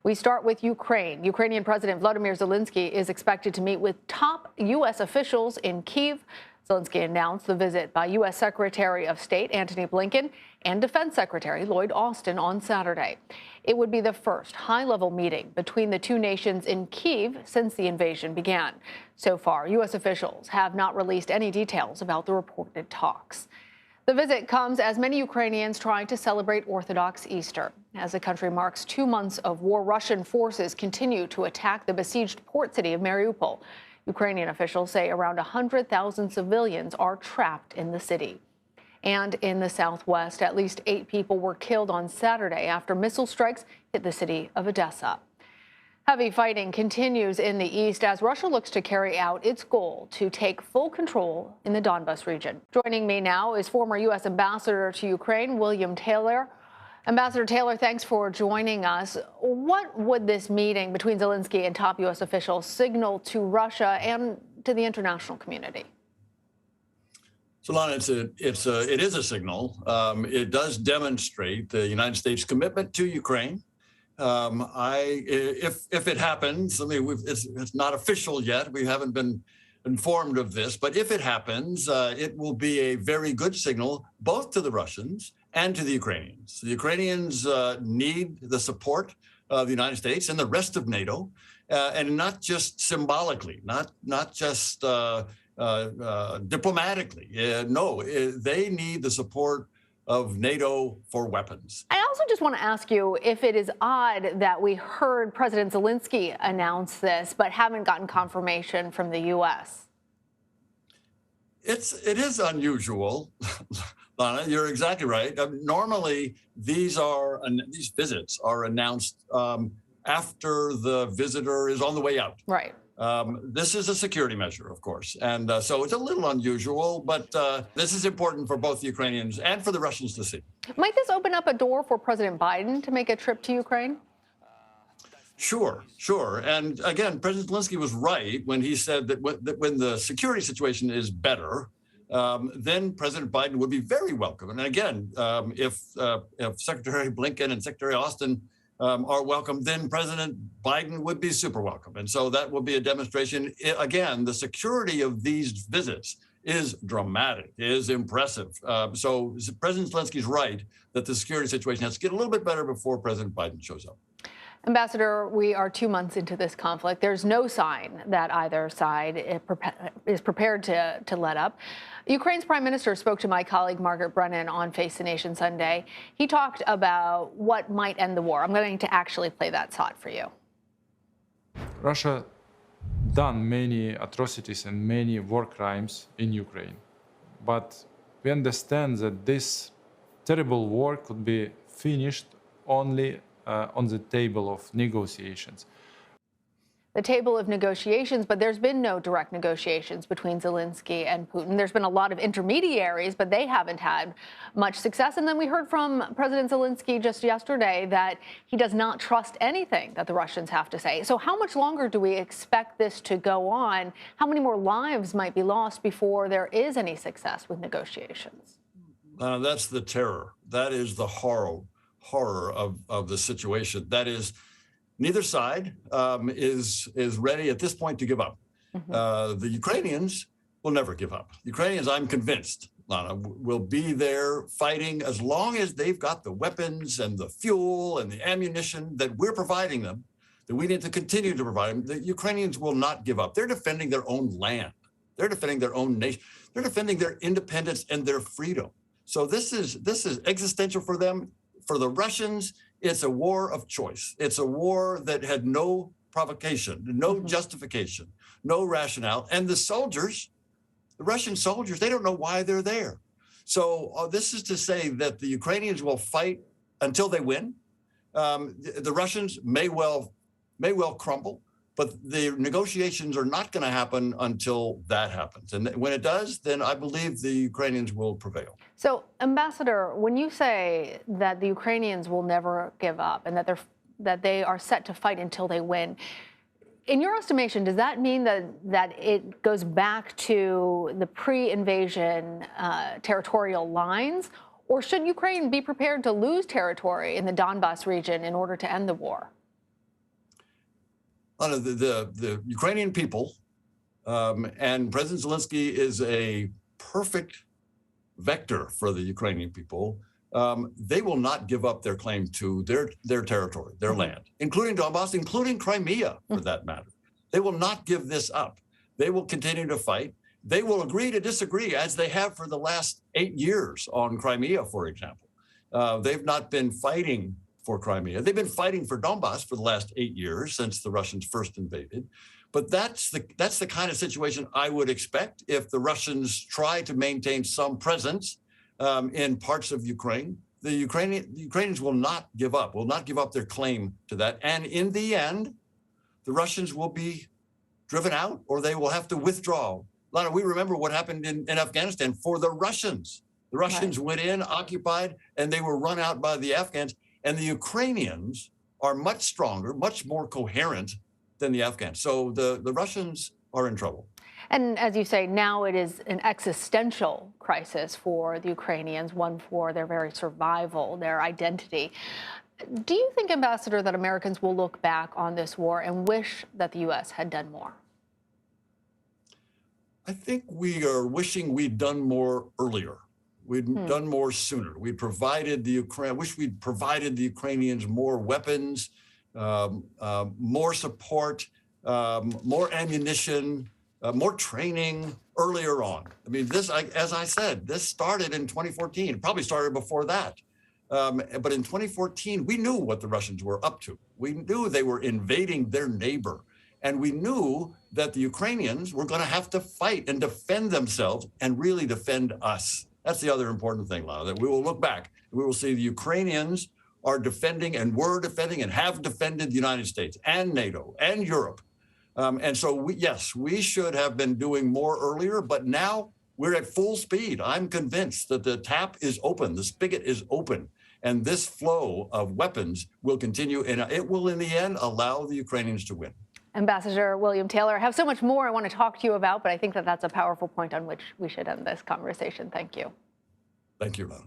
We start with Ukraine. Ukrainian President Volodymyr Zelenskyy is expected to meet with top U.S. officials in Kyiv. Zelenskyy announced the visit by U.S. Secretary of State Antony Blinken and Defense Secretary Lloyd Austin on Saturday. It would be the first high-level meeting between the two nations in Kyiv since the invasion began. So far, U.S. officials have not released any details about the reported talks. The visit comes as many Ukrainians try to celebrate Orthodox Easter. As the country marks 2 months of war, Russian forces continue to attack the besieged port city of Mariupol. Ukrainian officials say around 100,000 civilians are trapped in the city. And in the southwest, at least 8 people were killed on Saturday after missile strikes hit the city of Odessa. Heavy fighting continues in the east as Russia looks to carry out its goal to take full control in the Donbas region. Joining me now is former U.S. Ambassador to Ukraine, William Taylor. Ambassador Taylor, thanks for joining us. What would this meeting between Zelenskyy and top U.S. officials signal to Russia and to the international community? So, Lana, it is a signal. It does demonstrate the United States' commitment to Ukraine. If it happens, I mean, it's not official yet. We haven't been informed of this, but if it happens, it will be a very good signal both to the Russians and to the Ukrainians. The Ukrainians need the support of the United States and the rest of NATO, and not just symbolically, not just diplomatically. No, they need the support of NATO for weapons. I also just want to ask you if it is odd that we heard President Zelenskyy announce this, but haven't gotten confirmation from the U.S. It is unusual, Lana. You're exactly right. Normally, these visits are announced after the visitor is on the way out. Right. This is a security measure, of course, and so it's a little unusual, but this is important for both the Ukrainians and for the Russians to see. Might this open up a door for President Biden to make a trip to Ukraine? Sure. And again, President Zelenskyy was right when he said that when the security situation is better, then President Biden would be very welcome. And again, if Secretary Blinken and Secretary Austin are welcome, then President Biden would be super welcome. And so that will be a demonstration. Again, the security of these visits is dramatic, is impressive. So President Zelenskyy is right that the security situation has to get a little bit better before President Biden shows up. Ambassador, we are 2 months into this conflict. There's no sign that either side is prepared to let up. Ukraine's prime minister spoke to my colleague Margaret Brennan on Face the Nation Sunday. He talked about what might end the war. I'm going to actually play that shot for you. Russia done many atrocities and many war crimes in Ukraine. But we understand that this terrible war could be finished only on the table of negotiations. The table of negotiations, but there's been no direct negotiations between Zelenskyy and Putin. There's been a lot of intermediaries, but they haven't had much success. And then we heard from President Zelenskyy just yesterday that he does not trust anything that the Russians have to say. So how much longer do we expect this to go on? How many more lives might be lost before there is any success with negotiations? That's the terror. That is the horror of the situation. That is, neither side is ready at this point to give up. The Ukrainians will never give up. The Ukrainians, I'm convinced, Lana, will be there fighting as long as they've got the weapons and the fuel and the ammunition that we're providing them, that we need to continue to provide them. The Ukrainians will not give up. They're defending their own land. They're defending their own nation. They're defending their independence and their freedom. So this is existential for them. For the Russians, it's a war of choice. It's a war that had no provocation, no justification, no rationale. And the soldiers, the Russian soldiers, they don't know why they're there. So this is to say that the Ukrainians will fight until they win. The Russians may well crumble, but the negotiations are not going to happen until that happens. And when it does, then I believe the Ukrainians will prevail. So, Ambassador, when you say that the Ukrainians will never give up and that they are set to fight until they win, in your estimation, does that mean that it goes back to the pre-invasion territorial lines, Or should Ukraine be prepared to lose territory in the Donbas region in order to end the war? the Ukrainian people, and President Zelenskyy is a perfect vector for the Ukrainian people. They will not give up their claim to their territory, their land, including Donbass, including Crimea, for that matter. They will not give this up. They will continue to fight. They will agree to disagree, as they have for the last 8 years on Crimea, for example. They've not been fighting for Crimea. They've been fighting for Donbass for the last 8 years since the Russians first invaded. But that's the kind of situation I would expect if the Russians try to maintain some presence in parts of Ukraine. The Ukrainians will not give up their claim to that. And in the end, the Russians will be driven out, or they will have to withdraw. Lana, we remember what happened in Afghanistan for the Russians. The Russians went in, occupied, and they were run out by the Afghans. And the Ukrainians are much stronger, much more coherent than the Afghans. So the Russians are in trouble. And as you say, now it is an existential crisis for the Ukrainians, one for their very survival, their identity. Do you think, Ambassador, that Americans will look back on this war and wish that the U.S. had done more? I think we are wishing we'd done more earlier. We'd done more sooner. We provided the wish we'd provided the Ukrainians more weapons, more support, more ammunition, more training earlier on. I mean, as I said, this started in 2014. It probably started before that. But in 2014, we knew what the Russians were up to. We knew they were invading their neighbor. And we knew that the Ukrainians were going to have to fight and defend themselves and really defend us. That's the other important thing, Lana, that we will look back and we will see the Ukrainians are defending and were defending and have defended the United States and NATO and Europe. And so, yes, we should have been doing more earlier, but now we're at full speed. I'm convinced that the tap is open, the spigot is open, and this flow of weapons will continue, and it will, in the end, allow the Ukrainians to win. Ambassador William Taylor, I have so much more I want to talk to you about, but I think that that's a powerful point on which we should end this conversation. Thank you. Thank you, Lana.